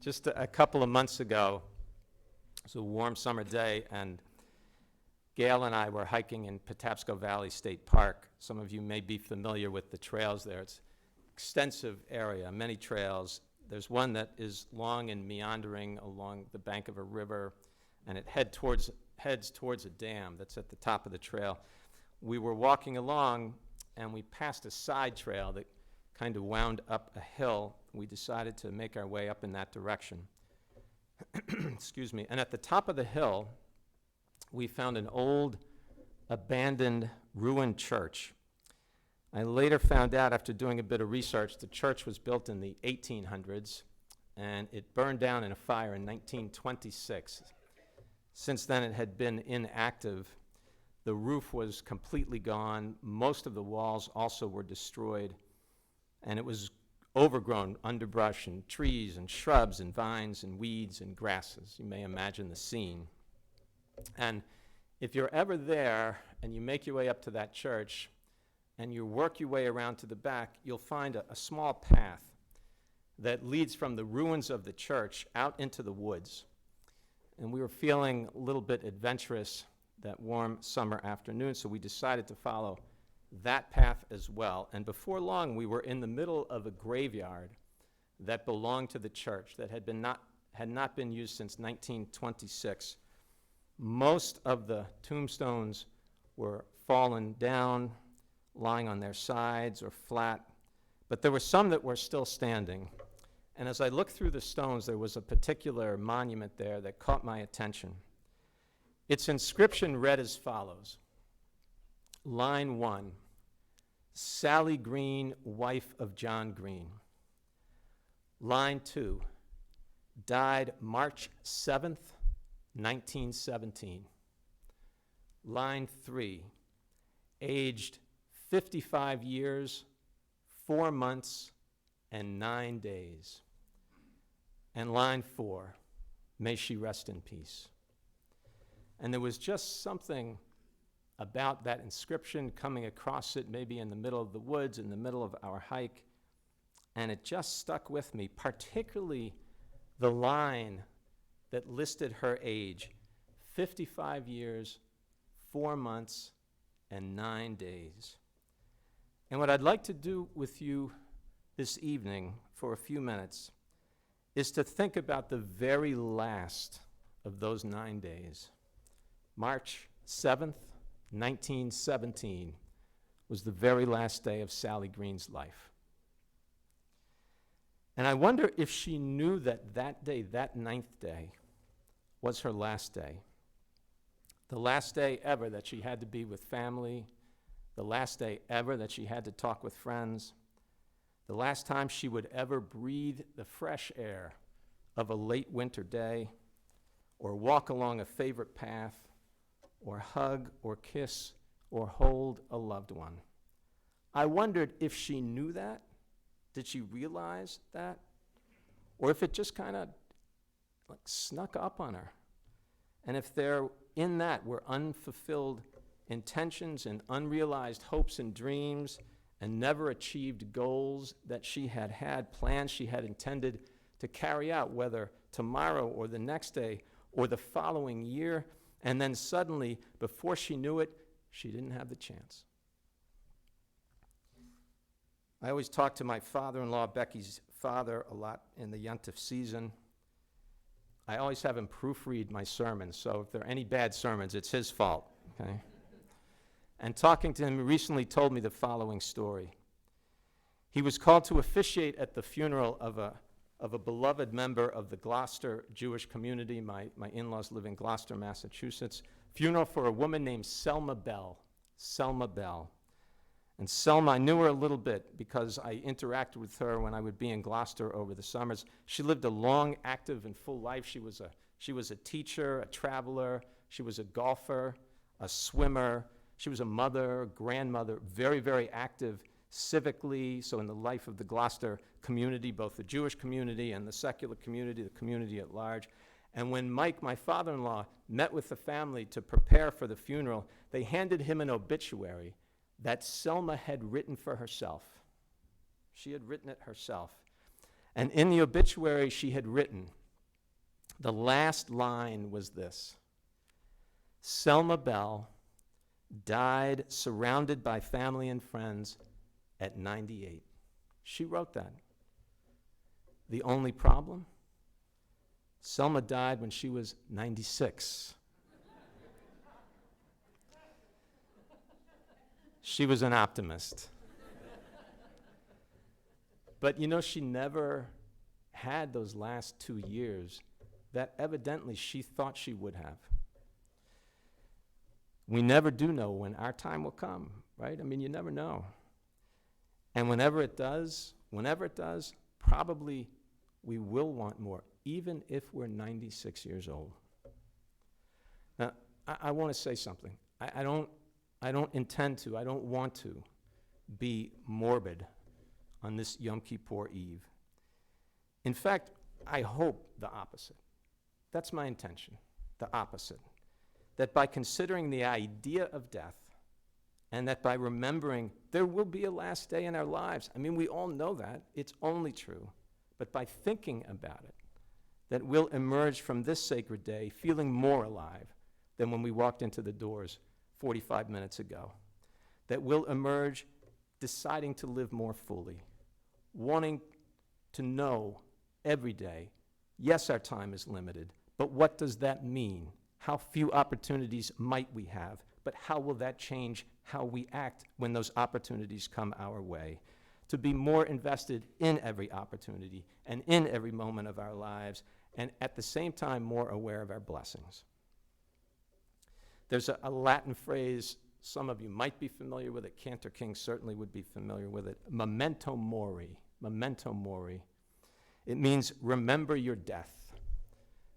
Just a couple of months ago, it was a warm summer day, and Gail and I were hiking in Patapsco Valley State Park. Some of you may be familiar with the trails there. It's an extensive area, many trails. There's one that is long and meandering along the bank of a river, and it heads towards a dam that's at the top of the trail. We were walking along, and we passed a side trail that kind of wound up a hill. We decided to make our way up in that direction. Excuse me. And at the top of the hill, we found an old, abandoned, ruined church. I later found out, after doing a bit of research, the church was built in the 1800s, and it burned down in a fire in 1926. Since then, it had been inactive. The roof was completely gone. Most of the walls also were destroyed, and it was overgrown underbrush and trees and shrubs and vines and weeds and grasses. You may imagine the scene. And if you're ever there and you make your way up to that church and you work your way around to the back, you'll find a small path that leads from the ruins of the church out into the woods. And we were feeling a little bit adventurous that warm summer afternoon, so we decided to follow that path as well. And before long, we were in the middle of a graveyard that belonged to the church that had not been used since 1926. Most of the tombstones were fallen down, lying on their sides or flat, but there were some that were still standing. And as I looked through the stones, there was a particular monument there that caught my attention. Its inscription read as follows: Line 1, Sally Green, wife of John Green. Line 2, died March 7th, 1917. Line 3, aged 55 years, 4 months, and 9 days. And line 4, may she rest in peace. And there was just something about that inscription coming across it, maybe in the middle of the woods, in the middle of our hike, and it just stuck with me, particularly the line that listed her age, 55 years, 4 months, and 9 days. And what I'd like to do with you this evening for a few minutes is to think about the very last of those 9 days. March 7th, 1917 was the very last day of Sally Green's life. And I wonder if she knew that that day, that 9th day, was her last day. The last day ever that she had to be with family, the last day ever that she had to talk with friends, the last time she would ever breathe the fresh air of a late winter day, or walk along a favorite path, or hug, or kiss, or hold a loved one. I wondered if she knew that. Did she realize that? Or if it just kind of snuck up on her. And if there in that were unfulfilled intentions and unrealized hopes and dreams and never achieved goals that she had plans she had intended to carry out, whether tomorrow or the next day or the following year, and then suddenly, before she knew it, she didn't have the chance. I always talk to my father-in-law, Becky's father, a lot in the Yontif season. I always have him proofread my sermons, so if there are any bad sermons, it's his fault, okay? And talking to him, he recently told me the following story. He was called to officiate at the funeral of a beloved member of the Gloucester Jewish community. My in-laws live in Gloucester, Massachusetts. Funeral for a woman named Selma Bell. Selma Bell. And Selma, I knew her a little bit because I interacted with her when I would be in Gloucester over the summers. She lived a long, active, and full life. She was a teacher, a traveler. She was a golfer, a swimmer. She was a mother, grandmother, very, very active civically, so in the life of the Gloucester community, both the Jewish community and the secular community, the community at large. And when Mike, my father-in-law, met with the family to prepare for the funeral, they handed him an obituary that Selma had written for herself. She had written it herself. And in the obituary she had written, the last line was this: Selma Bell died surrounded by family and friends at 98. She wrote that. The only problem? Selma died when she was 96. She was an optimist. But you know, she never had those last 2 years that evidently she thought she would have. We never do know when our time will come, right? I mean, you never know. And whenever it does, probably we will want more, even if we're 96 years old. Now, I want to say something. I don't want to be morbid on this Yom Kippur Eve. In fact, I hope the opposite. That's my intention, the opposite. That by considering the idea of death, and that by remembering there will be a last day in our lives, I mean, we all know that, it's only true, but by thinking about it, that we'll emerge from this sacred day feeling more alive than when we walked into the doors 45 minutes ago. That we'll emerge deciding to live more fully, wanting to know every day, yes, our time is limited, but what does that mean? How few opportunities might we have, but how will that change how we act when those opportunities come our way? To be more invested in every opportunity and in every moment of our lives, and at the same time more aware of our blessings. There's a Latin phrase, some of you might be familiar with it, Cantor King certainly would be familiar with it, memento mori, memento mori. It means remember your death.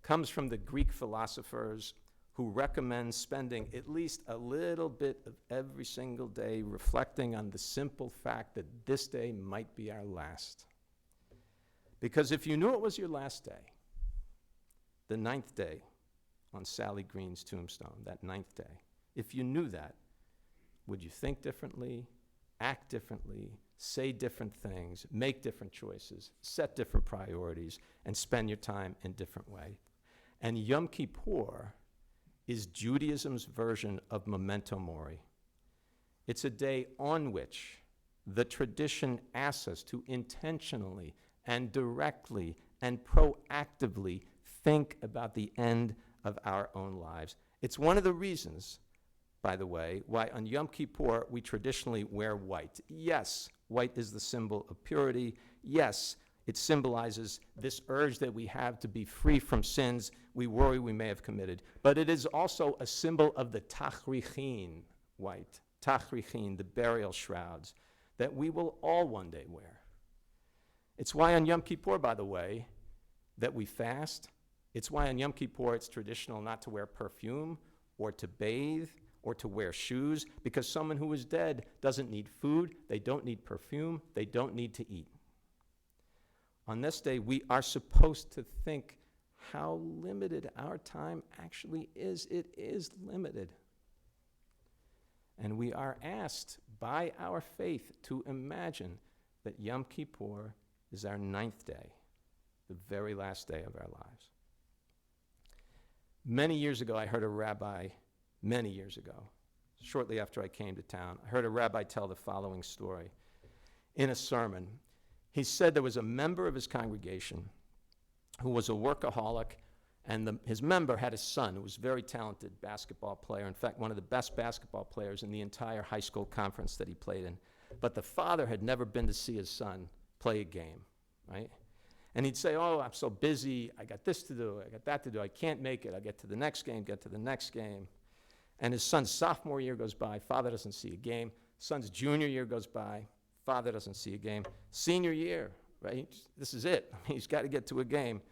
Comes from the Greek philosophers who recommend spending at least a little bit of every single day reflecting on the simple fact that this day might be our last. Because if you knew it was your last day, the 9th day on Sally Green's tombstone, that 9th day, if you knew that, would you think differently, act differently, say different things, make different choices, set different priorities, and spend your time in different ways? And Yom Kippur is Judaism's version of memento mori. It's a day on which the tradition asks us to intentionally and directly and proactively think about the end of our own lives. It's one of the reasons, by the way, why on Yom Kippur we traditionally wear white. Yes, white is the symbol of purity. Yes, it symbolizes this urge that we have to be free from sins we worry we may have committed. But it is also a symbol of the tachrichin, white, tachrichin, the burial shrouds, that we will all one day wear. It's why on Yom Kippur, by the way, that we fast. It's why on Yom Kippur it's traditional not to wear perfume or to bathe or to wear shoes, because someone who is dead doesn't need food, they don't need perfume, they don't need to eat. On this day, we are supposed to think how limited our time actually is. It is limited. And we are asked by our faith to imagine that Yom Kippur is our 9th day, the very last day of our lives. Many years ago, I heard a rabbi, many years ago, shortly after I came to town, I heard a rabbi tell the following story in a sermon. He said there was a member of his congregation who was a workaholic, and his member had a son who was a very talented basketball player, in fact, one of the best basketball players in the entire high school conference that he played in. But the father had never been to see his son play a game, right? And he'd say, oh, I'm so busy, I got this to do, I got that to do, I can't make it, I'll get to the next game, get to the next game. And his son's sophomore year goes by, father doesn't see a game. Son's junior year goes by, father doesn't see a game. Senior year, right? This is it. He's got to get to a game.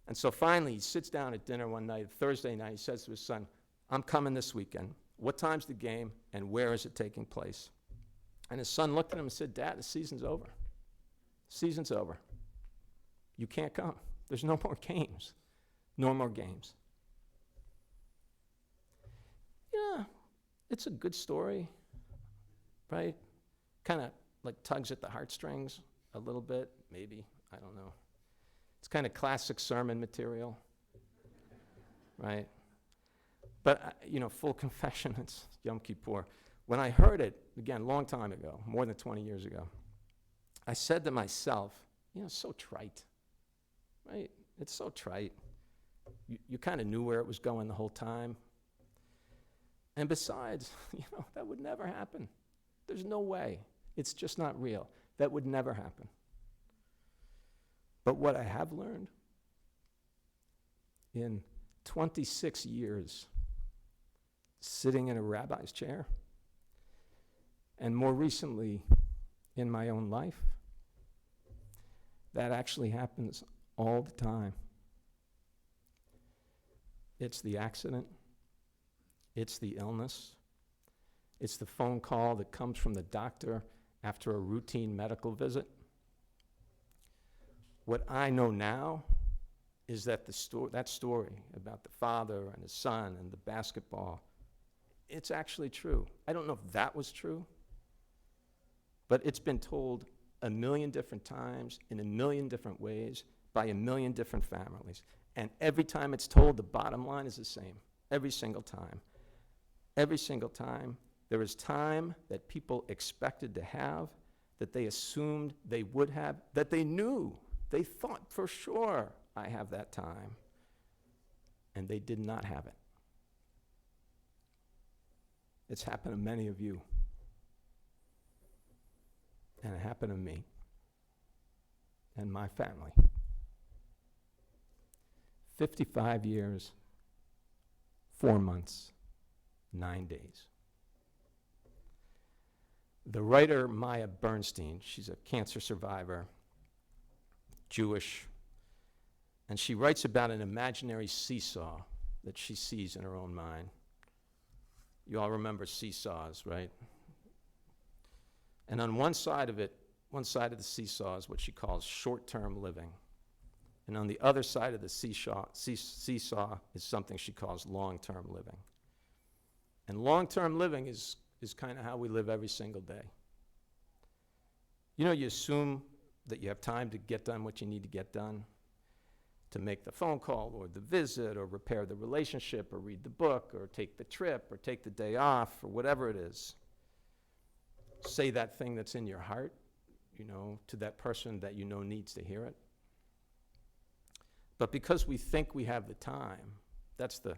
And so finally, he sits down at dinner one night, Thursday night, he says to his son, I'm coming this weekend. What time's the game, and where is it taking place? And his son looked at him and said, Dad, the season's over. Season's over. You can't come. There's no more games. No more games. Yeah, it's a good story, right? Kind of like tugs at the heartstrings a little bit, maybe, I don't know. It's kind of classic sermon material, right? But, full confession, it's Yom Kippur. When I heard it, again, long time ago, more than 20 years ago, I said to myself, so trite, right? It's so trite. You kind of knew where it was going the whole time. And besides, that would never happen. There's no way. It's just not real. That would never happen. But what I have learned in 26 years sitting in a rabbi's chair, and more recently in my own life, that actually happens all the time. It's the accident. It's the illness. It's the phone call that comes from the doctor after a routine medical visit. What I know now is that that story about the father and his son and the basketball, it's actually true. I don't know if that was true, but it's been told a million different times in a million different ways by a million different families. And every time it's told, the bottom line is the same. Every single time. Every single time. There is time that people expected to have, that they assumed they would have, that they knew. They thought for sure, I have that time. And they did not have it. It's happened to many of you. And it happened to me and my family. 55 years, 4 months, 9 days. The writer Maya Bernstein, she's a cancer survivor, Jewish, and she writes about an imaginary seesaw that she sees in her own mind. You all remember seesaws, right? And on one side of the seesaw is what she calls short-term living. And on the other side of the seesaw is something she calls long-term living. And long-term living is kind of how we live every single day. You assume that you have time to get done what you need to get done, to make the phone call or the visit or repair the relationship or read the book or take the trip or take the day off or whatever it is. Say that thing that's in your heart, to that person that needs to hear it. But because we think we have the time, that's the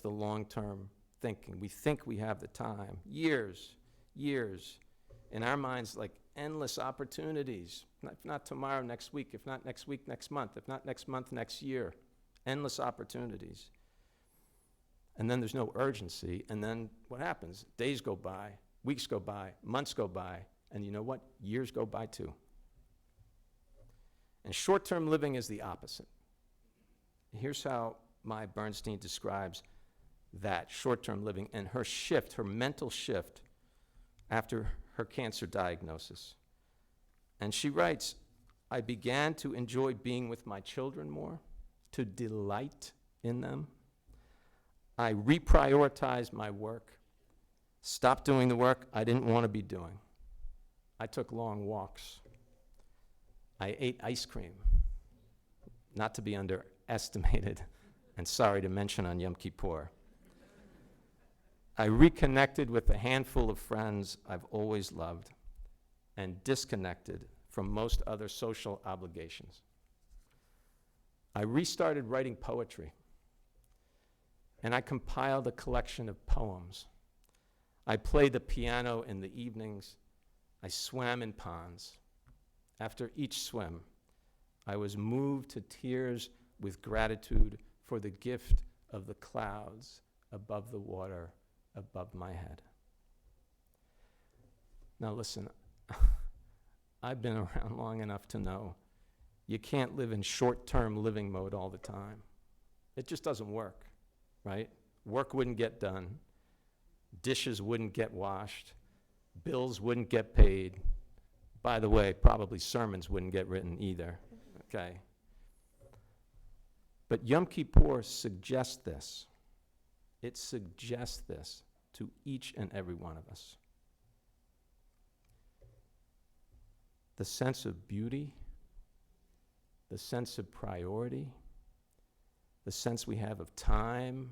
long-term thinking. We think we have the time, years, in our minds, like endless opportunities. If not tomorrow, next week. If not next week, next month. If not next month, next year. Endless opportunities. And then there's no urgency. And then what happens? Days go by, weeks go by, months go by, and you know what? Years go by too. And short-term living is the opposite. Here's how Maya Bernstein describes that short-term living and her mental shift after her cancer diagnosis. And she writes, I began to enjoy being with my children more, to delight in them. I reprioritized my work, stopped doing the work I didn't want to be doing. I took long walks. I ate ice cream, not to be underestimated, and sorry to mention on Yom Kippur. I reconnected with a handful of friends I've always loved and disconnected from most other social obligations. I restarted writing poetry, and I compiled a collection of poems. I played the piano in the evenings. I swam in ponds. After each swim, I was moved to tears with gratitude for the gift of the clouds above the water above my head. Now listen, I've been around long enough to know you can't live in short-term living mode all the time. It just doesn't work, right? Work wouldn't get done. Dishes wouldn't get washed. Bills wouldn't get paid. By the way, probably sermons wouldn't get written either, okay? But Yom Kippur suggests this. It suggests this to each and every one of us. The sense of beauty, the sense of priority, the sense we have of time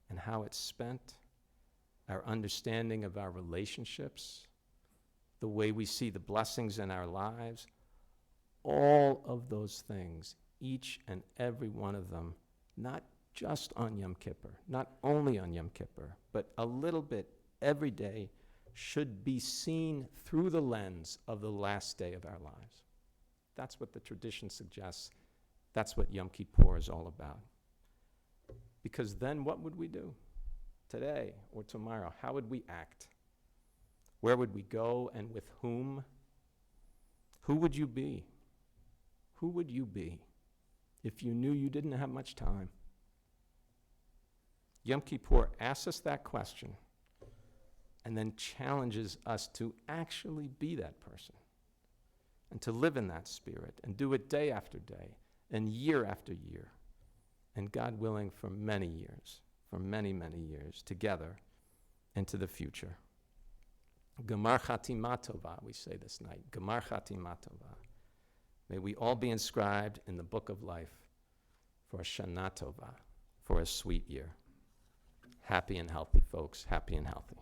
and how it's spent, our understanding of our relationships, the way we see the blessings in our lives, all of those things, each and every one of them, not just on Yom Kippur, not only on Yom Kippur, but a little bit every day, should be seen through the lens of the last day of our lives. That's what the tradition suggests. That's what Yom Kippur is all about. Because then what would we do today or tomorrow? How would we act? Where would we go and with whom? Who would you be? Who would you be if you knew you didn't have much time? Yom Kippur asks us that question and then challenges us to actually be that person and to live in that spirit and do it day after day and year after year, and God willing for many years, for many, many years together into the future. Gemar Chatima Tova, we say this night. Gemar Chatima Tova. May we all be inscribed in the book of life for a Shana Tova, for a sweet year. Happy and healthy, folks. Happy and healthy.